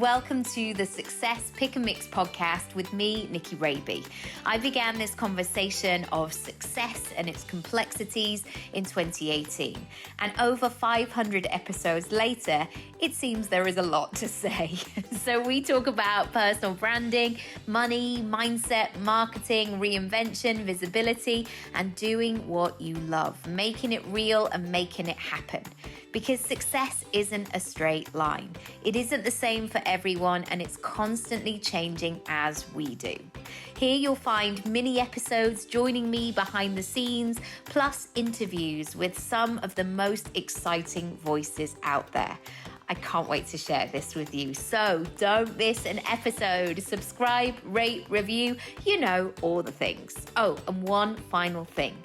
Welcome to the Success Pick and Mix podcast with me, Nicky Raby. I began this conversation of success and its complexities in 2018. And over 500 episodes later, it seems there is a lot to say. So we talk about personal branding, money, mindset, marketing, reinvention, visibility, and doing what you love, making it real and making it happen. Because success isn't a straight line. It isn't the same for everyone, and it's constantly changing as we do. Here you'll find mini episodes joining me behind the scenes, plus interviews with some of the most exciting voices out there. I can't wait to share this with you. So don't miss an episode. Subscribe, rate, review, all the things. Oh, and one final thing.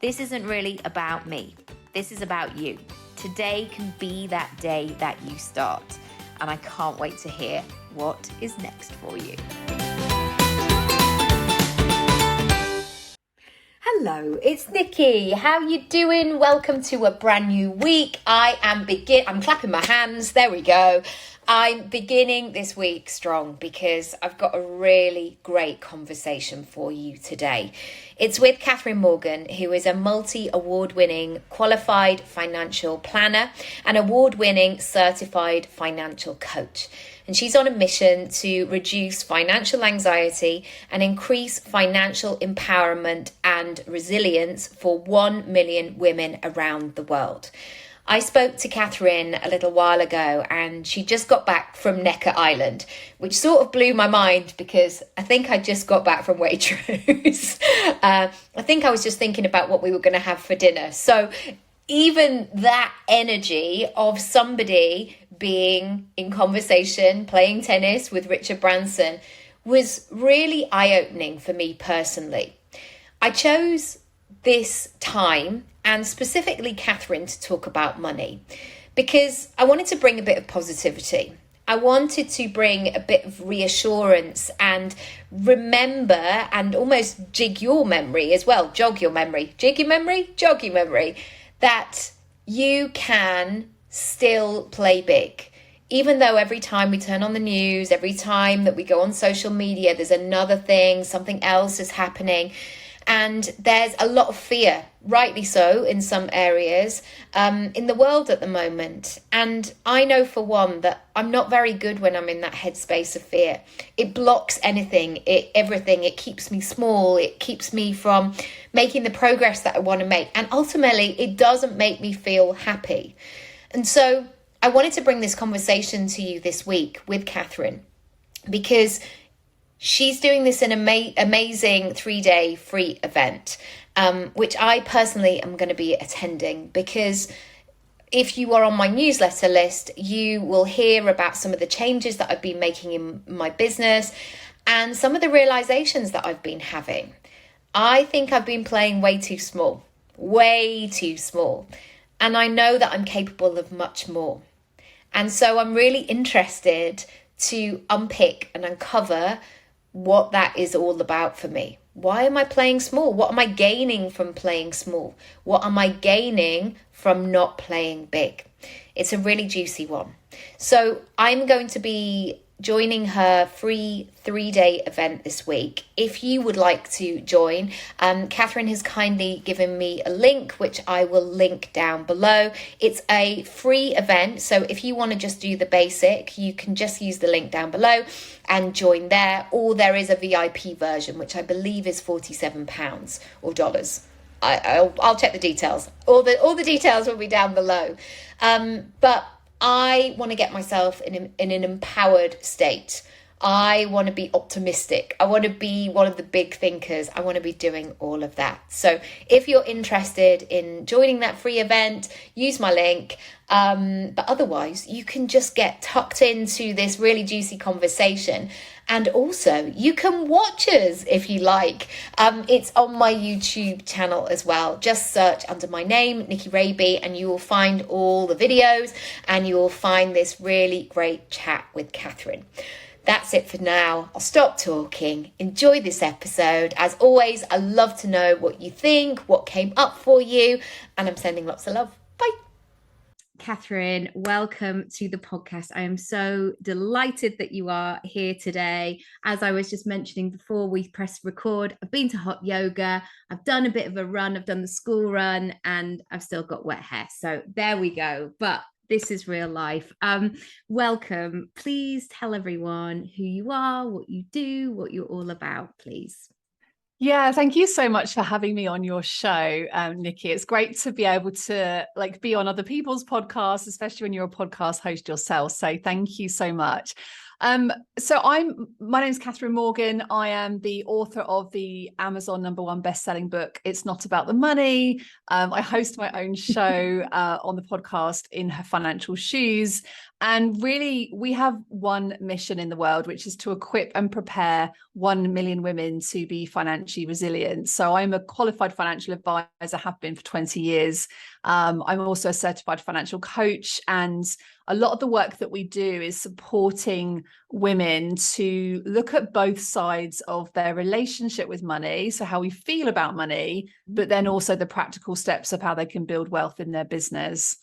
This isn't really about me. This is about you. Today can be that day that you start, and I can't wait to hear what is next for you. Hello, it's Nikki. How you doing? Welcome to a brand new week. I'm clapping my hands. There we go. I'm beginning this week strong because I've got a really great conversation for you today. It's with Catherine Morgan, who is a multi-award-winning qualified financial planner and award-winning certified financial coach. And she's on a mission to reduce financial anxiety and increase financial empowerment and resilience for 1 million women around the world. I spoke to Catherine a little while ago, and she just got back from Necker Island, which sort of blew my mind because I think I just got back from Waitrose. I think I was just thinking about what we were going to have for dinner. So even that energy of somebody being in conversation, playing tennis with Richard Branson was really eye-opening for me personally. I chose this time and specifically Catherine to talk about money because I wanted to bring a bit of positivity. I wanted to bring a bit of reassurance and remember and almost jog your memory, that you can still play big. Even though every time we turn on the news, every time that we go on social media, there's another thing, something else is happening. And there's a lot of fear, rightly so, in some areas in the world at the moment. And I know for one that I'm not very good when I'm in that headspace of fear. It blocks everything. It keeps me small. It keeps me from making the progress that I want to make. And ultimately, it doesn't make me feel happy. And so I wanted to bring this conversation to you this week with Catherine because she's doing this an amazing 3-day free event, which I personally am going to be attending because if you are on my newsletter list, you will hear about some of the changes that I've been making in my business and some of the realizations that I've been having. I think I've been playing way too small. And I know that I'm capable of much more. And so I'm really interested to unpick and uncover what that is all about for me. Why am I playing small? What am I gaining from playing small? What am I gaining from not playing big? It's a really juicy one. So I'm going to be joining her free 3-day event this week. If you would like to join, Catherine has kindly given me a link, which I will link down below. It's a free event, so if you want to just do the basic, you can just use the link down below and join there, or there is a VIP version, which I believe is £47 or dollars. I'll check the details. All the details will be down below. But I want to get myself in an empowered state. I want to be optimistic. I want to be one of the big thinkers. I want to be doing all of that. So if you're interested in joining that free event, use my link. But otherwise, you can just get tucked into this really juicy conversation. And also, you can watch us if you like. It's on my YouTube channel as well. Just search under my name, Nicky Raby, and you will find all the videos and you will find this really great chat with Catherine. That's it for now. I'll stop talking. Enjoy this episode. As always, I love to know what you think, what came up for you, and I'm sending lots of love. Bye. Catherine, welcome to the podcast. I am so delighted that you are here today. As I was just mentioning before we pressed record, I've been to hot yoga, I've done a bit of a run, I've done the school run, and I've still got wet hair. So there we go. But this is real life. Welcome. Please tell everyone who you are, what you do, what you're all about, please. Yeah, thank you so much for having me on your show, Nikki. It's great to be able to be on other people's podcasts, especially when you're a podcast host yourself. So thank you so much. My name is Catherine Morgan. I am the author of the Amazon #1 best-selling book, It's Not About the Money. I host my own show on the podcast, In Her Financial Shoes. And really, we have one mission in the world, which is to equip and prepare 1 million women to be financially resilient. So I'm a qualified financial advisor, have been for 20 years. I'm also a certified financial coach. And a lot of the work that we do is supporting women to look at both sides of their relationship with money. So how we feel about money, but then also the practical steps of how they can build wealth in their business.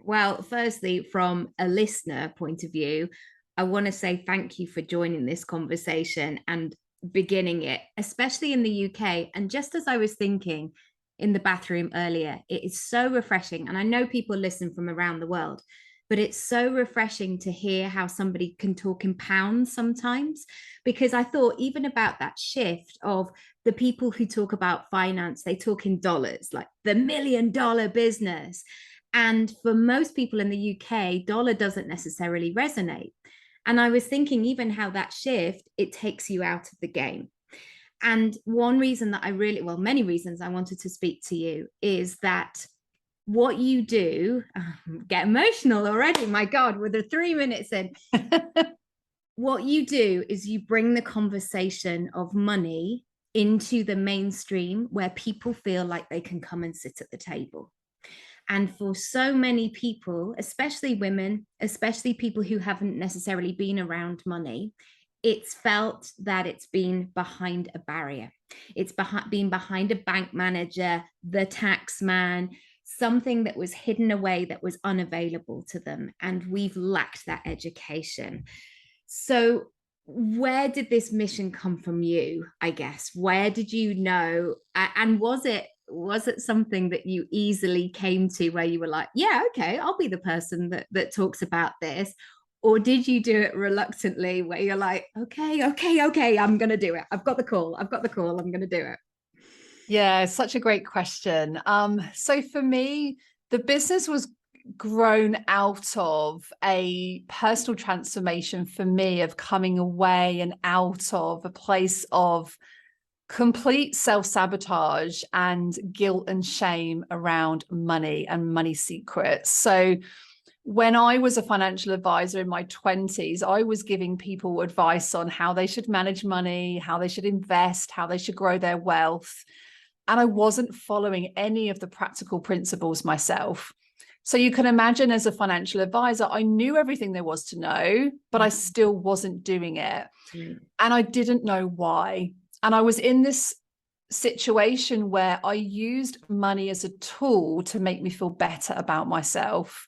Well, firstly, from a listener point of view, I want to say thank you for joining this conversation and beginning it, especially in the UK. And just as I was thinking in the bathroom earlier, it is so refreshing. And I know people listen from around the world, but it's so refreshing to hear how somebody can talk in pounds sometimes, because I thought even about that shift of the people who talk about finance, they talk in dollars, like the $1 million business. And for most people in the UK, dollar doesn't necessarily resonate. And I was thinking even how that shift, it takes you out of the game. And one reason that many reasons I wanted to speak to you is that what you do, get emotional already, my God, we're the 3 minutes in. What you do is you bring the conversation of money into the mainstream where people feel like they can come and sit at the table. And for so many people, especially women, especially people who haven't necessarily been around money, it's felt that it's been behind a barrier. It's been behind a bank manager, the tax man, something that was hidden away, that was unavailable to them. And we've lacked that education. So where did this mission come from you, I guess? Where did you know? And was it something that you easily came to where you were like, yeah, okay, I'll be the person that talks about this? Or did you do it reluctantly where you're like, okay, I'm going to do it. I've got the call. I'm going to do it. Yeah, such a great question. So for me, the business was grown out of a personal transformation for me of coming away and out of a place of complete self-sabotage and guilt and shame around money and money secrets. So when I was a financial advisor in my 20s, I was giving people advice on how they should manage money, how they should invest, how they should grow their wealth. And I wasn't following any of the practical principles myself. So you can imagine, as a financial advisor, I knew everything there was to know, but I still wasn't doing it. And I didn't know why. And I was in this situation where I used money as a tool to make me feel better about myself.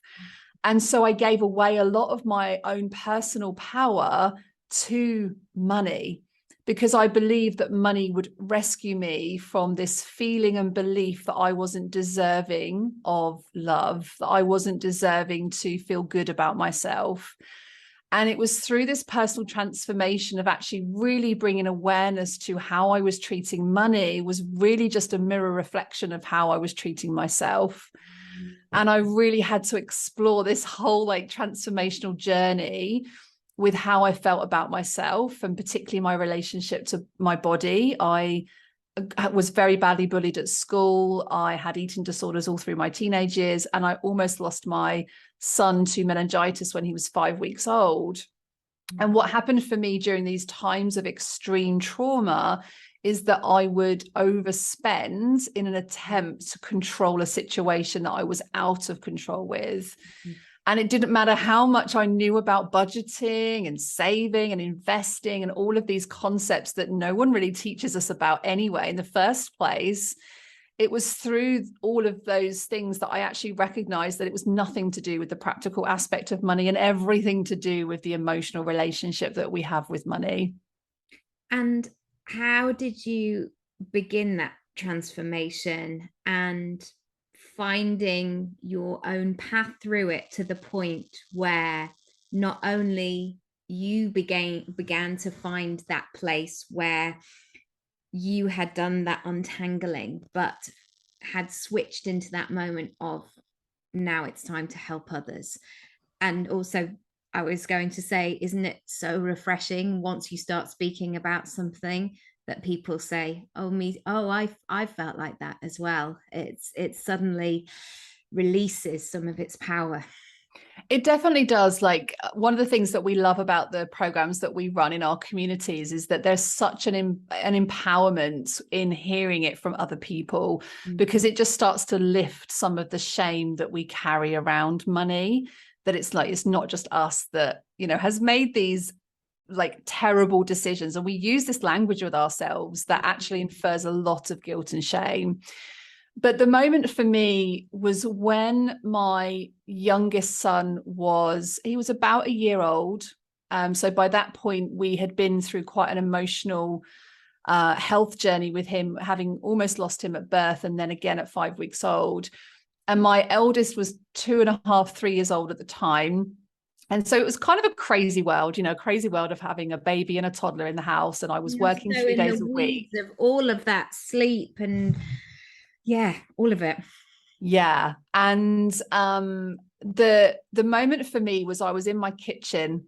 And so I gave away a lot of my own personal power to money, because I believed that money would rescue me from this feeling and belief that I wasn't deserving of love, that I wasn't deserving to feel good about myself. And it was through this personal transformation of actually really bringing awareness to how I was treating money, was really just a mirror reflection of how I was treating myself. And I really had to explore this whole transformational journey with how I felt about myself, and particularly my relationship to my body. I was very badly bullied at school. I had eating disorders all through my teenage years, and I almost lost my son to meningitis when he was 5 weeks old. And what happened for me during these times of extreme trauma is that I would overspend in an attempt to control a situation that I was out of control with. And it didn't matter how much I knew about budgeting and saving and investing and all of these concepts that no one really teaches us about anyway in the first place. it was through all of those things that I actually recognized that it was nothing to do with the practical aspect of money and everything to do with the emotional relationship that we have with money. And how did you begin that transformation and finding your own path through it to the point where not only you began to find that place where you had done that untangling, but had switched into that moment of now it's time to help others? And also, I was going to say, isn't it so refreshing once you start speaking about something that people say, oh, I felt like that as well. It suddenly releases some of its power. It definitely does. Like, one of the things that we love about the programs that we run in our communities is that there's such an empowerment in hearing it from other people, because it just starts to lift some of the shame that we carry around money, that it's like, it's not just us that, you know, has made these like terrible decisions. And we use this language with ourselves that actually infers a lot of guilt and shame. But the moment for me was when my youngest son he was about a year old. So by that point, we had been through quite an emotional health journey with him, having almost lost him at birth and then again at 5 weeks old. And my eldest was 2.5, 3 years old at the time. And so it was kind of a crazy world, you know, crazy world of having a baby and a toddler in the house. And I was working 3 days a week. Of all of that sleep and all of it. Yeah. And the moment for me was I was in my kitchen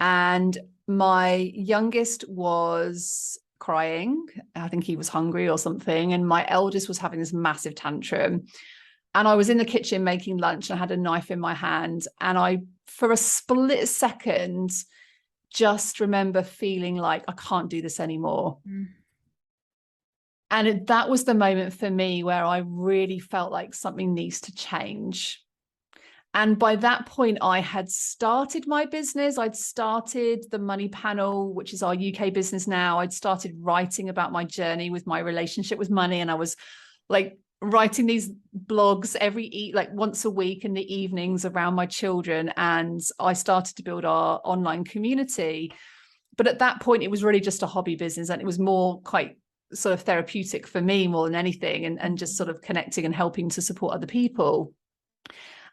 and my youngest was crying. I think he was hungry or something. And my eldest was having this massive tantrum. And I was in the kitchen making lunch and I had a knife in my hand. And I, for a split second, just remember feeling like I can't do this anymore. And that was the moment for me where I really felt like something needs to change. And by that point, I had started my business. I'd started the Money Panel, which is our UK business now. I'd started writing about my journey with my relationship with money. And I was like writing these blogs like once a week in the evenings around my children. And I started to build our online community. But at that point, it was really just a hobby business. And it was more quite sort of therapeutic for me more than anything, and just sort of connecting and helping to support other people.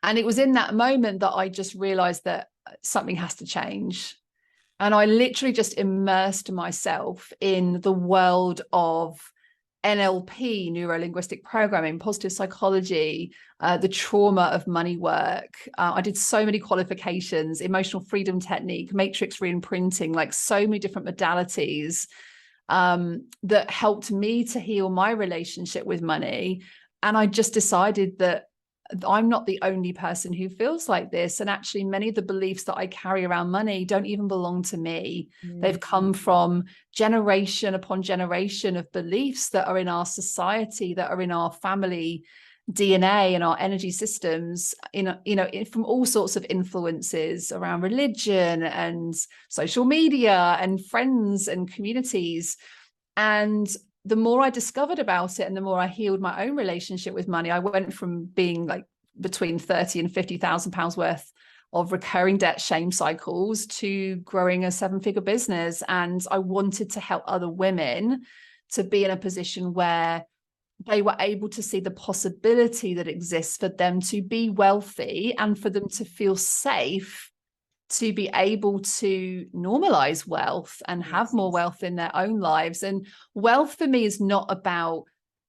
And it was in that moment that I just realized that something has to change. And I literally just immersed myself in the world of NLP, neuro-linguistic programming, positive psychology, the trauma of money work. I did so many qualifications, emotional freedom technique, matrix reimprinting, like so many different modalities that helped me to heal my relationship with money. And I just decided that I'm not the only person who feels like this. And actually, many of the beliefs that I carry around money don't even belong to me. They've come from generation upon generation of beliefs that are in our society, that are in our family DNA and our energy systems, from all sorts of influences around religion and social media and friends and communities. And the more I discovered about it and the more I healed my own relationship with money, I went from being like between 30 and 50,000 pounds worth of recurring debt shame cycles to growing a 7-figure business. And I wanted to help other women to be in a position where they were able to see the possibility that exists for them to be wealthy and for them to feel safe to be able to normalize wealth and have more wealth in their own lives. And wealth for me is not about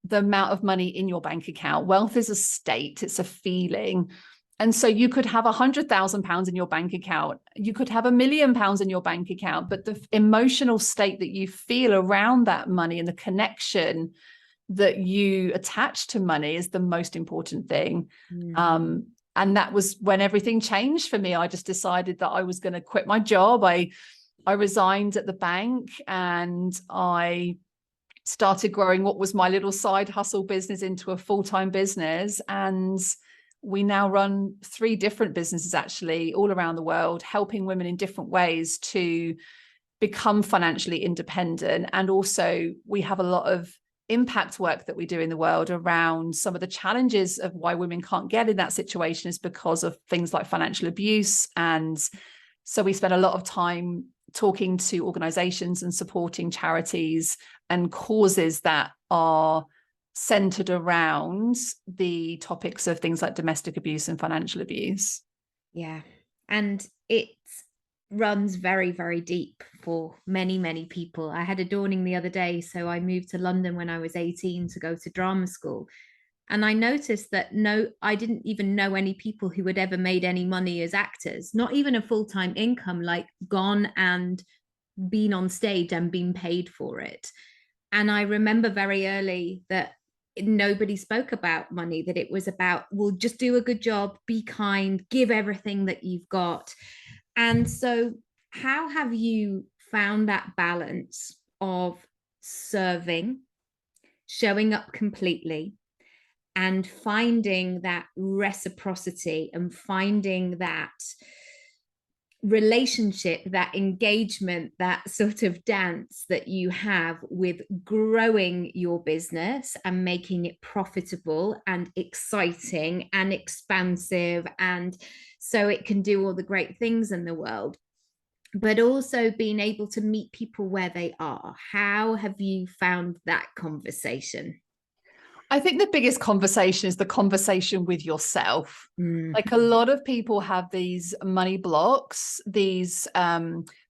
the amount of money in your bank account. Wealth is a state, it's a feeling. And so you could have £100,000 in your bank account, you could have £1 million in your bank account, but the emotional state that you feel around that money and the connection that you attach to money is the most important thing. And that was when everything changed for me. I just decided that I was going to quit my job. I resigned at the bank and I started growing what was my little side hustle business into a full-time business. And we now run 3 different businesses actually all around the world, helping women in different ways to become financially independent. And also we have a lot of impact work that we do in the world around some of the challenges of why women can't get in that situation is because of things like financial abuse. And so we spend a lot of time talking to organizations and supporting charities and causes that are centered around the topics of things like domestic abuse and financial abuse. Yeah. And it runs very, very deep for many, many people. I had a dawning the other day. So I moved to London when I was 18 to go to drama school. And I noticed that I didn't even know any people who had ever made any money as actors, not even a full-time income, like gone and been on stage and been paid for it. And I remember very early that nobody spoke about money, that it was about, well, just do a good job, be kind, give everything that you've got. And so how have you found that balance of serving, showing up completely, and finding that reciprocity and finding that relationship, that engagement, that sort of dance that you have with growing your business and making it profitable and exciting and expansive, and so it can do all the great things in the world, but also being able to meet people where they are? How have you found that conversation? I think the biggest conversation is the conversation with yourself. Like, a lot of people have these money blocks, these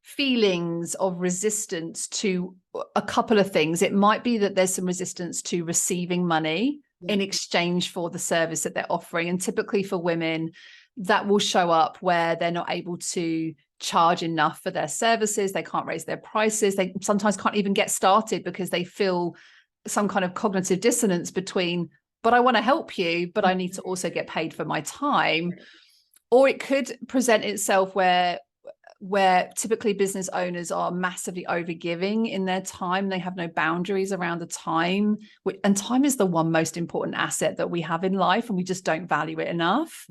feelings of resistance to a couple of things. It might be that there's some resistance to receiving money in exchange for the service that they're offering. And typically for women, that will show up where they're not able to charge enough for their services. They can't raise their prices. They sometimes can't even get started because they feel some kind of cognitive dissonance between, but I want to help you, but I need to also get paid for my time. Or it could present itself where typically business owners are massively overgiving in their time. They have no boundaries around the time, and time is the one most important asset that we have in life, and we just don't value it enough.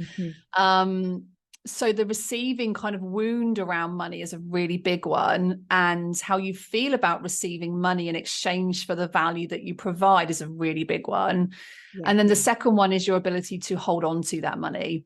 So the receiving kind of wound around money is a really big one, and how you feel about receiving money in exchange for the value that you provide is a really big one. And then the second one is your ability to hold on to that money.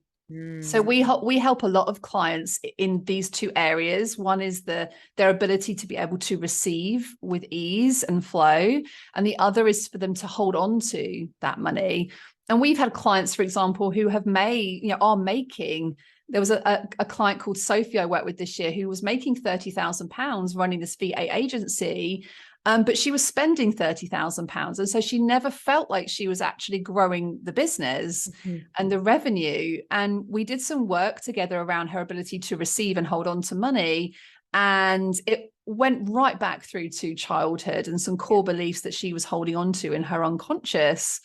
So we help a lot of clients in these two areas. One is their ability to be able to receive with ease and flow, and the other is for them to hold on to that money. And we've had clients, for example, who have are making. There was a client called Sophie I worked with this year who was making £30,000 running this VA agency, but she was spending £30,000. And so she never felt like she was actually growing the business and the revenue. And we did some work together around her ability to receive and hold on to money. And it went right back through to childhood and some core beliefs that she was holding on to in her unconscious.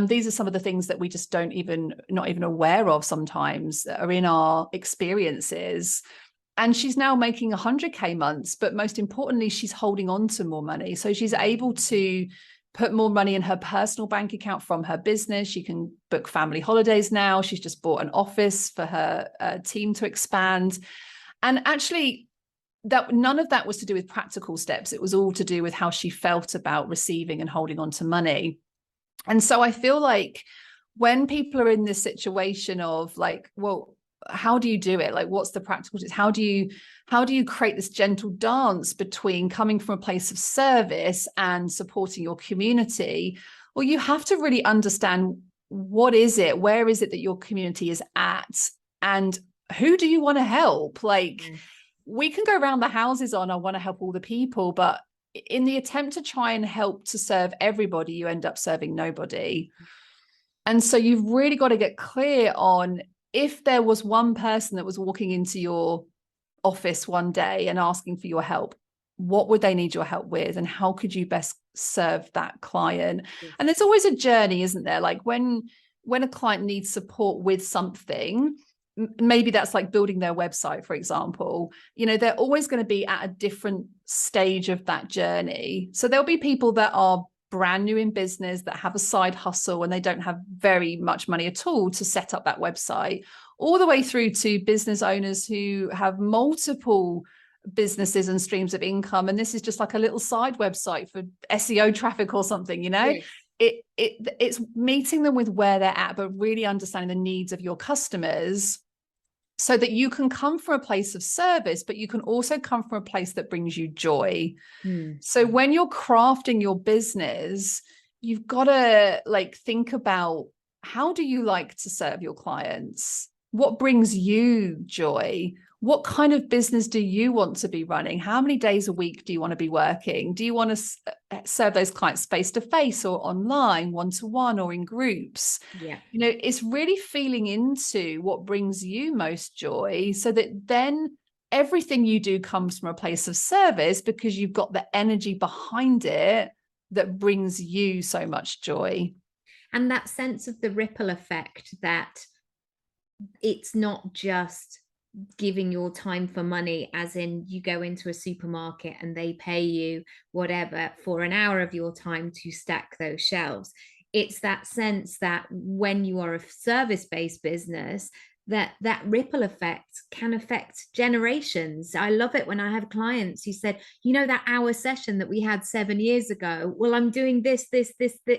These are some of the things that we just not even aware of sometimes, that are in our experiences. And she's now making 100K months, but most importantly, she's holding on to more money. So she's able to put more money in her personal bank account from her business. She can book family holidays now. She's just bought an office for her team to expand. And actually, that none of that was to do with practical steps. It was all to do with how she felt about receiving and holding on to money. And so I feel like when people are in this situation of like, well, how do you do it? Like, what's the practical tips? How do you create this gentle dance between coming from a place of service and supporting your community? Well, you have to really understand, what is it? Where is it that your community is at? And who do you want to help? Like, we can go around the houses on, I want to help all the people, but in the attempt to try and help to serve everybody, you end up serving nobody. And so you've really got to get clear on, if there was one person that was walking into your office one day and asking for your help, what would they need your help with, and how could you best serve that client? And there's always a journey, isn't there? Like when a client needs support with something, maybe that's like building their website, for example, they're always going to be at a different stage of that journey. So there'll be people that are brand new in business, that have a side hustle and they don't have very much money at all to set up that website, all the way through to business owners who have multiple businesses and streams of income, and this is just like a little side website for SEO traffic or something, you know. Yes. It's meeting them with where they're at, but really understanding the needs of your customers, so that you can come from a place of service, but you can also come from a place that brings you joy. So when you're crafting your business, you've got to like think about, how do you like to serve your clients? What brings you joy? What kind of business do you want to be running? How many days a week do you want to be working? Do you want to serve those clients face to face or online, one-to-one, or in groups? Yeah. You know, it's really feeling into what brings you most joy, so that then everything you do comes from a place of service, because you've got the energy behind it that brings you so much joy. And that sense of the ripple effect, that it's not just giving your time for money, as in you go into a supermarket and they pay you whatever for an hour of your time to stack those shelves. It's that sense that when you are a service-based business, that ripple effect can affect generations. I love it when I have clients who said, you know, that hour session that we had 7 years ago, well, I'm doing this,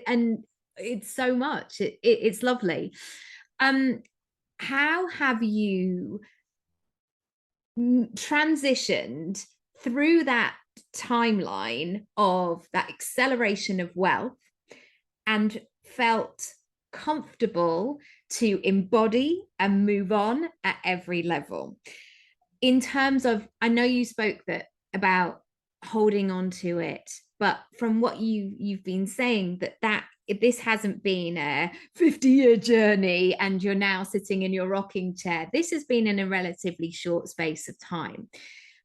and it's so much. It's lovely. How have you transitioned through that timeline of that acceleration of wealth and felt comfortable to embody and move on at every level? In terms of, I know you spoke about holding on to it, but from what you've been saying, that this hasn't been a 50-year journey and you're now sitting in your rocking chair. This has been in a relatively short space of time.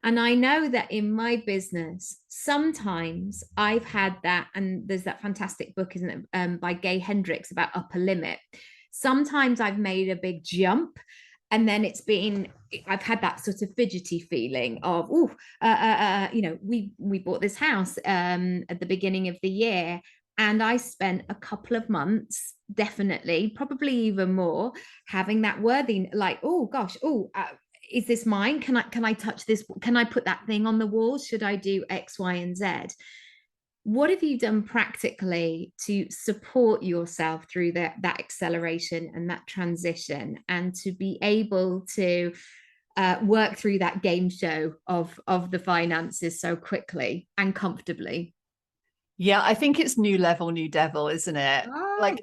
And I know that in my business, sometimes I've had that, and there's that fantastic book, isn't it, by Gay Hendricks, about upper limit. Sometimes I've made a big jump, and then I've had that sort of fidgety feeling of, you know, we bought this house at the beginning of the year, and I spent a couple of months, definitely, probably even more, having that worthy, like, oh gosh, is this mine? Can I touch this? Can I put that thing on the wall? Should I do X, Y, and Z? What have you done practically to support yourself through that acceleration and that transition, and to be able to work through that game show of the finances so quickly and comfortably? Yeah, I think it's new level, new devil, isn't it? Oh. Like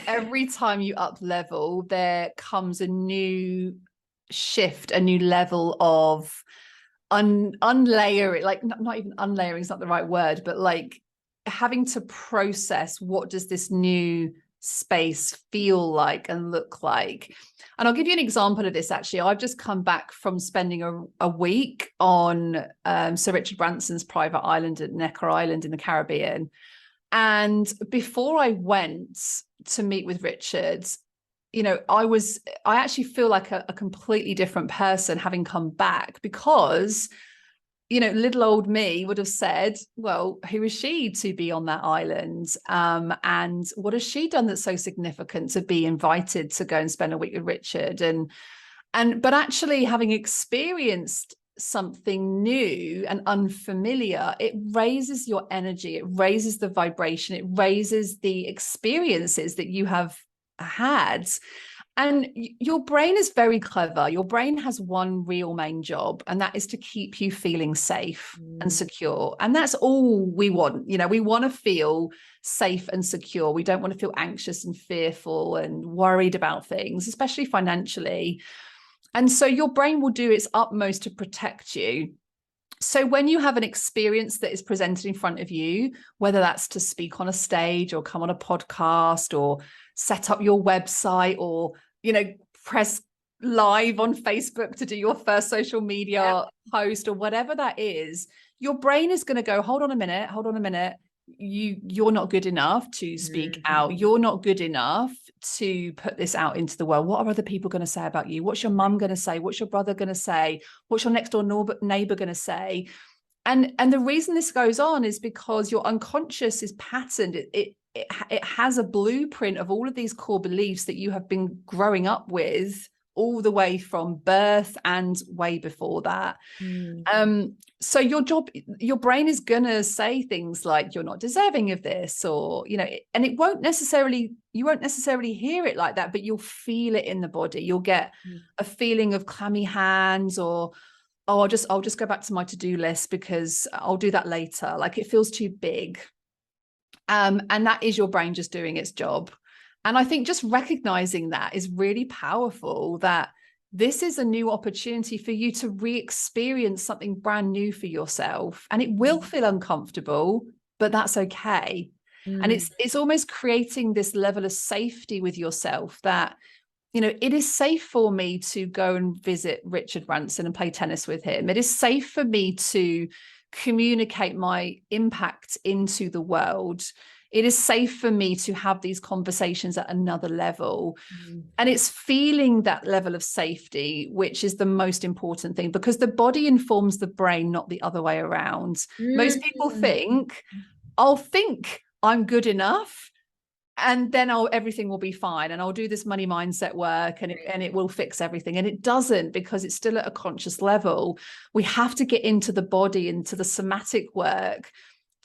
every time you up level, there comes a new shift, a new level of unlayering, like not even unlayering is not the right word, but like having to process, what does this new space feel like and look like? And I'll give you an example of this. Actually, I've just come back from spending a week on Sir Richard Branson's private island at Necker Island in the Caribbean. And before I went to meet with Richard, you know, I actually feel like a completely different person having come back, because, you know, little old me would have said, well, who is she to be on that island? And what has she done that's so significant to be invited to go and spend a week with Richard? But actually having experienced something new and unfamiliar, it raises your energy, it raises the vibration, it raises the experiences that you have had. And your brain is very clever. Your brain has one real main job, and that is to keep you feeling safe and secure. And that's all we want. You know, we want to feel safe and secure. We don't want to feel anxious and fearful and worried about things, especially financially. And so your brain will do its utmost to protect you. So when you have an experience that is presented in front of you, whether that's to speak on a stage or come on a podcast or set up your website, or, you know, press live on Facebook to do your first social media post, or whatever that is, your brain is going to go, hold on a minute. You're not good enough to speak out. You're not good enough to put this out into the world. What are other people going to say about you? What's your mum going to say? What's your brother going to say? What's your next door neighbor going to say? And the reason this goes on is because your unconscious is patterned. It has a blueprint of all of these core beliefs that you have been growing up with all the way from birth and way before that. So your brain is gonna say things like, you're not deserving of this, or, you know, and you won't necessarily hear it like that, but you'll feel it in the body. You'll get a feeling of clammy hands, or, oh, I'll just go back to my to-do list because I'll do that later. Like, it feels too big. And that is your brain just doing its job. And I think just recognizing that is really powerful, that this is a new opportunity for you to re-experience something brand new for yourself. And it will feel uncomfortable, but that's okay. And it's almost creating this level of safety with yourself that, you know, it is safe for me to go and visit Richard Branson and play tennis with him. It is safe for me to communicate my impact into the world. It is safe for me to have these conversations at another level. And it's feeling that level of safety, which is the most important thing, because the body informs the brain, not the other way around. Most people think, I'll think I'm good enough, and then everything will be fine, and I'll do this money mindset work, and it will fix everything. And it doesn't, because it's still at a conscious level. We have to get into the body, into the somatic work,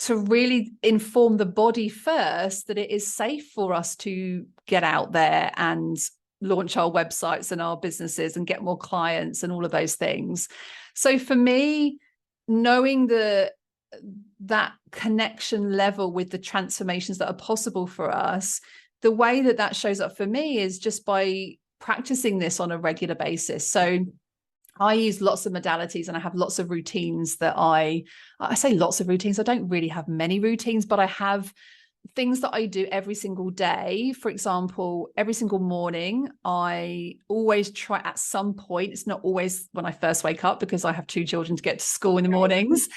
to really inform the body first that it is safe for us to get out there and launch our websites and our businesses and get more clients and all of those things. So for me, knowing that connection level with the transformations that are possible for us, the way that shows up for me is just by practicing this on a regular basis. So I use lots of modalities, and I have lots of routines that I say lots of routines. I don't really have many routines, but I have things that I do every single day. For example, every single morning, I always try at some point, it's not always when I first wake up because I have 2 children to get to school in the mornings,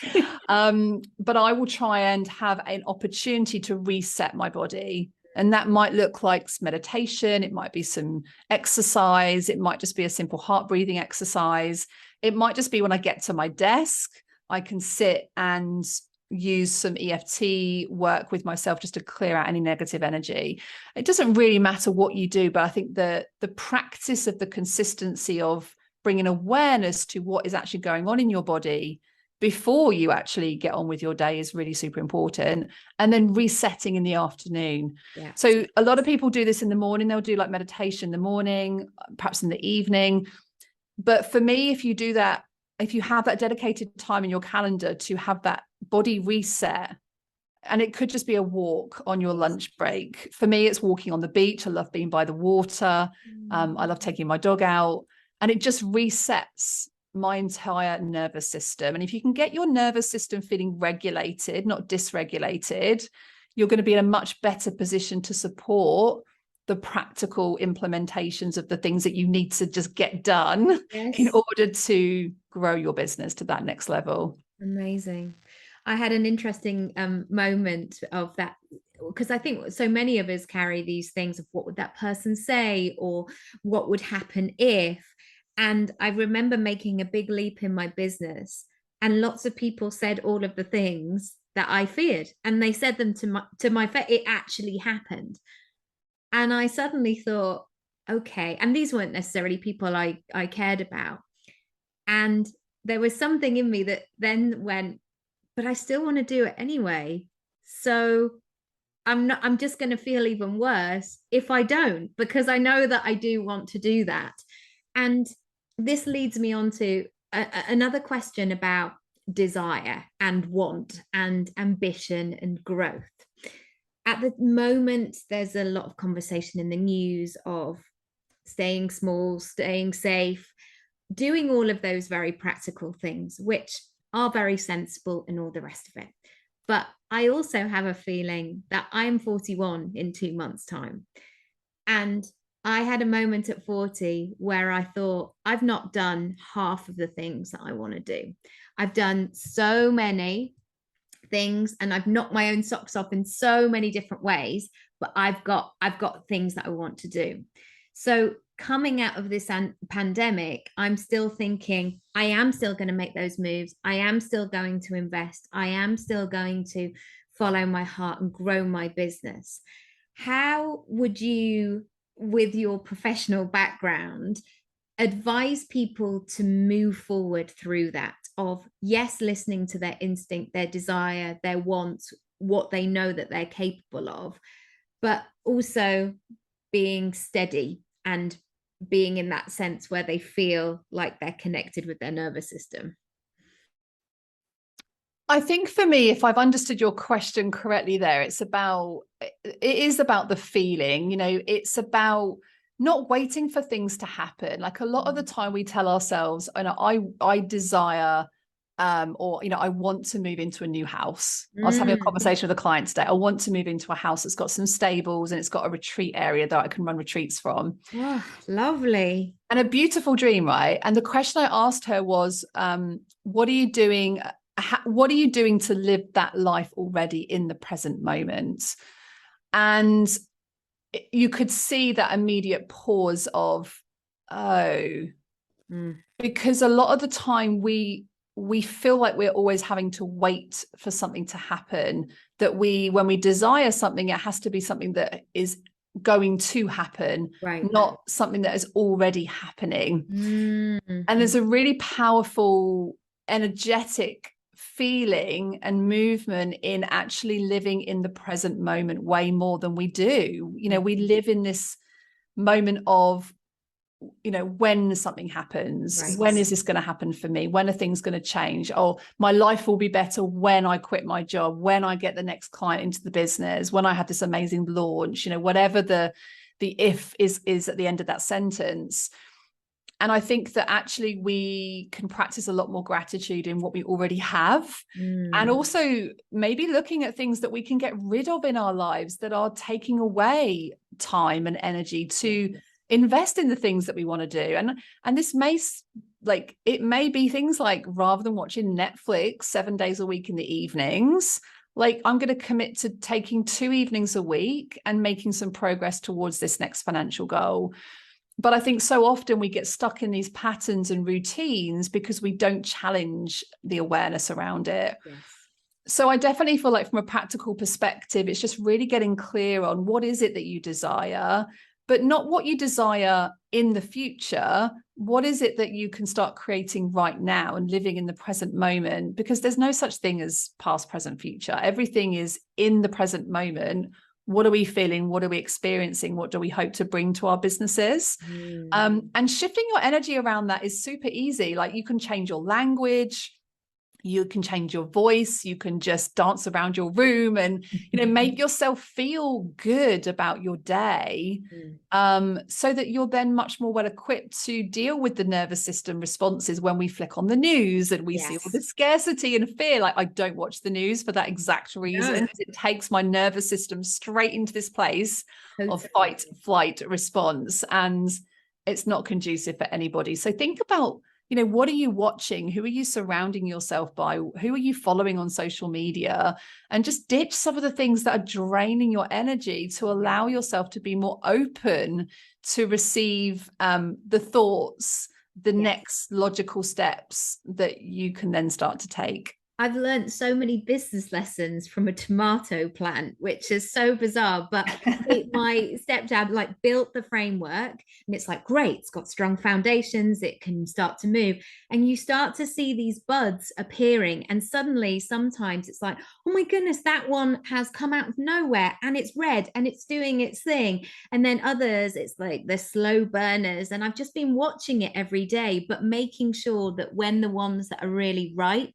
but I will try and have an opportunity to reset my body. And that might look like meditation. It might be some exercise. It might just be a simple heart breathing exercise. It might just be when I get to my desk, I can sit and use some EFT work with myself just to clear out any negative energy. It doesn't really matter what you do, but I think the practice of the consistency of bringing awareness to what is actually going on in your body before you actually get on with your day is really super important. And then resetting in the afternoon. Yeah. So a lot of people do this in the morning. They'll do like meditation in the morning, perhaps in the evening. But for me, if you do that, if you have that dedicated time in your calendar to have that body reset, and it could just be a walk on your lunch break. For me, it's walking on the beach. I love being by the water. I love taking my dog out, and it just resets my entire nervous system. And if you can get your nervous system feeling regulated, not dysregulated, you're going to be in a much better position to support the practical implementations of the things that you need to just get done in order to grow your business to that next level. Amazing. I had an interesting moment of that, because I think so many of us carry these things of what would that person say, or what would happen if. And I remember making a big leap in my business, and lots of people said all of the things that I feared, and they said them to my face. It actually happened. And I suddenly thought, okay, and these weren't necessarily people I cared about. And there was something in me that then went, but I still want to do it anyway. So I'm just going to feel even worse if I don't, because I know that I do want to do that. And this leads me on to another question about desire and want and ambition and growth. At the moment, there's a lot of conversation in the news of staying small, staying safe, doing all of those very practical things, which are very sensible and all the rest of it. But I also have a feeling that I'm 41 in 2 months' time. And I had a moment at 40 where I thought, I've not done half of the things that I want to do. I've done so many things, and I've knocked my own socks off in so many different ways, but I've got things that I want to do. So coming out of this pandemic, I'm still thinking, I am still going to make those moves. I am still going to invest. I am still going to follow my heart and grow my business. How would you, with your professional background, advise people to move forward through that of, yes, listening to their instinct, their desire, their wants, what they know that they're capable of, but also being steady and being in that sense where they feel like they're connected with their nervous system? I think for me, if I've understood your question correctly there, it is about the feeling, it's about not waiting for things to happen. Like a lot of the time we tell ourselves, I desire, or, I want to move into a new house. I was having a conversation with a client today. I want to move into a house that's got some stables and it's got a retreat area that I can run retreats from. Oh, lovely. And a beautiful dream, right? And the question I asked her was, what are you doing? What are you doing to live that life already in the present moment? And you could see that immediate pause of, because a lot of the time we feel like we're always having to wait for something to happen, that when we desire something, it has to be something that is going to happen, right, not something that is already happening. And there's a really powerful, energetic feeling and movement in actually living in the present moment way more than we do. We live in this moment of, when something happens, right. When is this going to happen for me? When are things going to change? Oh, my life will be better when I quit my job, when I get the next client into the business, when I have this amazing launch, whatever the if is at the end of that sentence. And I think that actually we can practice a lot more gratitude in what we already have. And also maybe looking at things that we can get rid of in our lives that are taking away time and energy to invest in the things that we want to do. And this may, it may be things like, rather than watching Netflix 7 days a week in the evenings, I'm going to commit to taking 2 evenings a week and making some progress towards this next financial goal. But I think so often we get stuck in these patterns and routines because we don't challenge the awareness around it. Yes. So I definitely feel like from a practical perspective, it's just really getting clear on what is it that you desire, but not what you desire in the future. What is it that you can start creating right now and living in the present moment? Because there's no such thing as past, present, future. Everything is in the present moment. What are we feeling? What are we experiencing? What do we hope to bring to our businesses? And shifting your energy around that is super easy. You can change your language, you can change your voice, you can just dance around your room and, make yourself feel good about your day, so that you're then much more well equipped to deal with the nervous system responses when we flick on the news and we see all the scarcity and fear. I don't watch the news for that exact reason. It takes my nervous system straight into this place of fight, flight response, and it's not conducive for anybody. So think about, what are you watching? Who are you surrounding yourself by? Who are you following on social media? And just ditch some of the things that are draining your energy to allow yourself to be more open to receive the thoughts, the next logical steps that you can then start to take. I've learned so many business lessons from a tomato plant, which is so bizarre. But my stepdad built the framework, and it's great. It's got strong foundations. It can start to move, and you start to see these buds appearing. And suddenly, sometimes it's oh my goodness, that one has come out of nowhere, and it's red, and it's doing its thing. And then others, it's the slow burners. And I've just been watching it every day, but making sure that when the ones that are really ripe,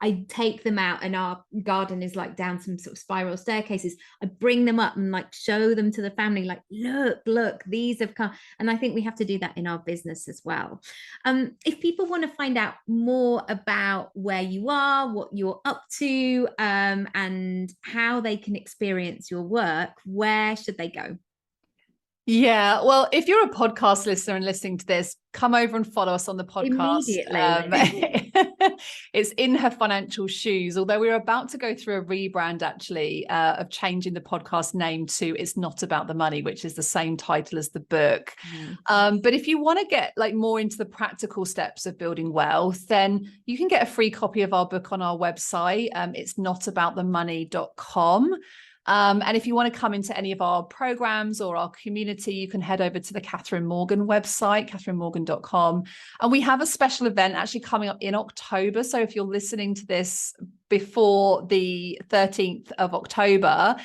I take them out, and our garden is down some sort of spiral staircases. I bring them up and show them to the family, look, these have come. And I think we have to do that in our business as well. If people want to find out more about where you are, what you're up to, and how they can experience your work, where should they go? Yeah, well, if you're a podcast listener and listening to this, come over and follow us on the podcast. Immediately. It's In Her Financial Shoes, although we're about to go through a rebrand actually of changing the podcast name to It's Not About the Money, which is the same title as the book. But if you want to get more into the practical steps of building wealth, then you can get a free copy of our book on our website. It's notaboutthemoney.com. And if you want to come into any of our programs or our community, you can head over to the Catherine Morgan website, catherinemorgan.com. And we have a special event actually coming up in October. So if you're listening to this before the 13th of October,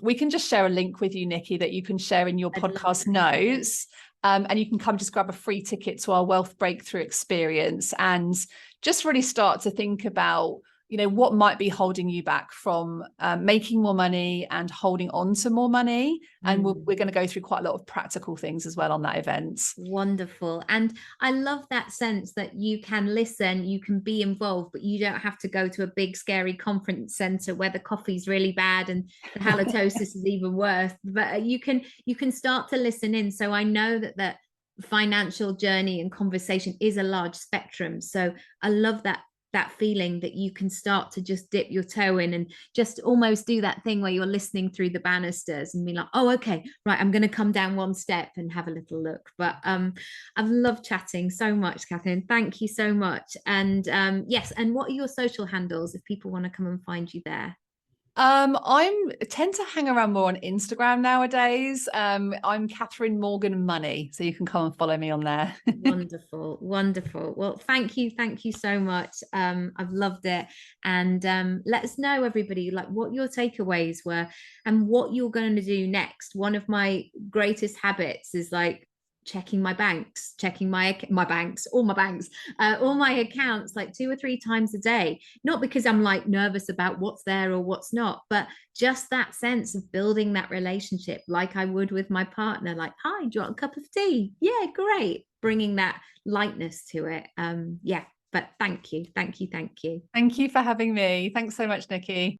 we can just share a link with you, Nikki, that you can share in your podcast notes. And you can come just grab a free ticket to our Wealth Breakthrough experience and just really start to think about, what might be holding you back from making more money and holding on to more money. And we're going to go through quite a lot of practical things as well on that event. Wonderful. And I love that sense that you can listen, you can be involved, but you don't have to go to a big, scary conference center where the coffee's really bad and the halitosis is even worse. But you can start to listen in. So I know that financial journey and conversation is a large spectrum. So I love that feeling that you can start to just dip your toe in and just almost do that thing where you're listening through the banisters and be like, oh, okay, right, I'm going to come down one step and have a little look. But I've loved chatting so much, Catherine. Thank you so much. And yes, and what are your social handles if people want to come and find you there? I tend to hang around more on Instagram nowadays. I'm Catherine Morgan Money, so you can come and follow me on there. Wonderful. Well, thank you so much. I've loved it. And let us know, everybody, like what your takeaways were and what you're going to do next. One of my greatest habits is like checking my banks, checking all my accounts like 2 or 3 times a day, not because I'm like nervous about what's there or what's not, but just that sense of building that relationship like I would with my partner, like, hi, do you want a cup of tea? Yeah, great. Bringing that lightness to it. Yeah, but thank you. Thank you for having me. Thanks so much, Nikki.